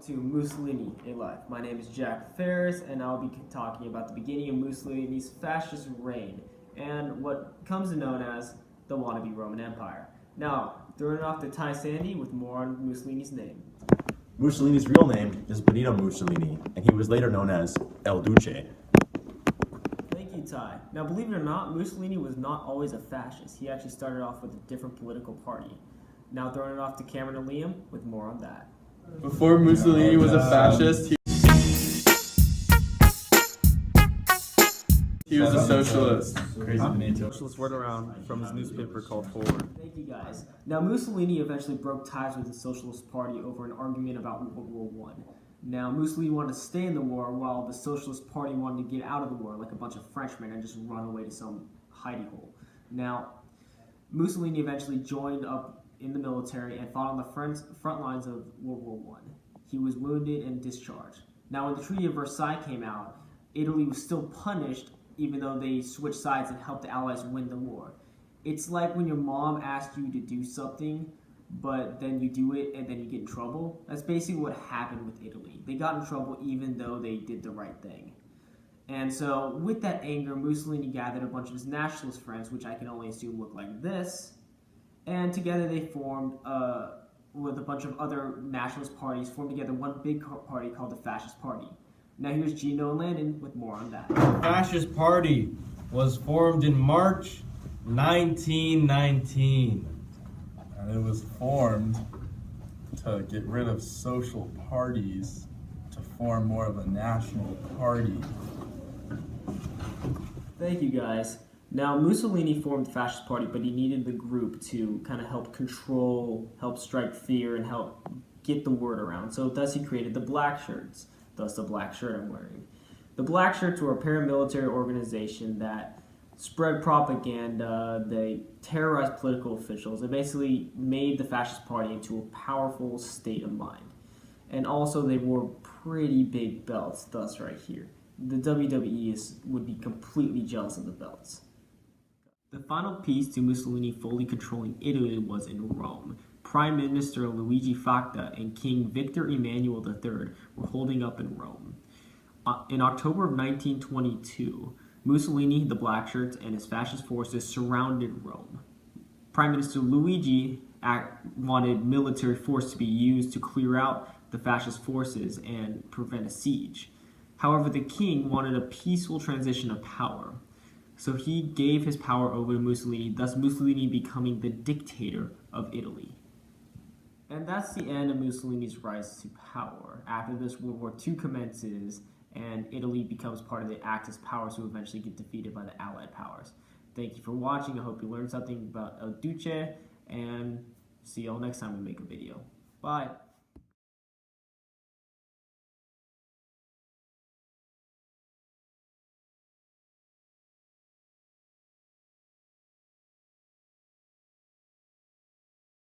to Mussolini, a Life. My name is Jack Ferris, and I'll be talking about the beginning of Mussolini's fascist reign and what comes to known as the wannabe Roman Empire. Now, throwing it off to Ty Sandy with more on Mussolini's name. Mussolini's real name is Benito Mussolini, and he was later known as El Duce. Thank you, Ty. Now, believe it or not, Mussolini was not always a fascist. He actually started off with a different political party. Now, throwing it off to Cameron and Liam with more on that. Before Mussolini was a fascist, he was a socialist. Socialist word around from his newspaper called Forward. Thank you, guys. Now, Mussolini eventually broke ties with the Socialist Party over an argument about World War I. Now, Mussolini wanted to stay in the war while the Socialist Party wanted to get out of the war like a bunch of Frenchmen and just run away to some hidey hole. Now, Mussolini eventually joined up in the military and fought on the front lines of World War I. He was wounded and discharged. Now, when the Treaty of Versailles came out, Italy was still punished even though they switched sides and helped the Allies win the war. It's like when your mom asks you to do something, but then you do it and then you get in trouble. That's basically what happened with Italy. They got in trouble even though they did the right thing. And so with that anger, Mussolini gathered a bunch of his nationalist friends, which I can only assume look like this, and together they formed, with a bunch of other nationalist parties, formed together one big party called the Fascist Party. Now here's Gino and Landon with more on that. The Fascist Party was formed in March 1919. And it was formed to get rid of social parties to form more of a national party. Thank you, guys. Now, Mussolini formed the Fascist Party, but he needed the group to kind of help control, help strike fear, and help get the word around. So thus he created the Black Shirts, thus the black shirt I'm wearing. The Black Shirts were a paramilitary organization that spread propaganda, they terrorized political officials, they basically made the Fascist Party into a powerful state of mind. And also they wore pretty big belts, thus right here. The WWE would be completely jealous of the belts. The final piece to Mussolini fully controlling Italy was in Rome. Prime Minister Luigi Facta and King Victor Emmanuel III were holding up in Rome. In October of 1922, Mussolini, the Black Shirts, and his fascist forces surrounded Rome. Prime Minister Luigi wanted military force to be used to clear out the fascist forces and prevent a siege. However, the king wanted a peaceful transition of power. So he gave his power over to Mussolini, thus Mussolini becoming the dictator of Italy. And that's the end of Mussolini's rise to power. After this, World War II commences, and Italy becomes part of the Axis powers who eventually get defeated by the Allied powers. Thank you for watching. I hope you learned something about El Duce, and see y'all next time we make a video. Bye.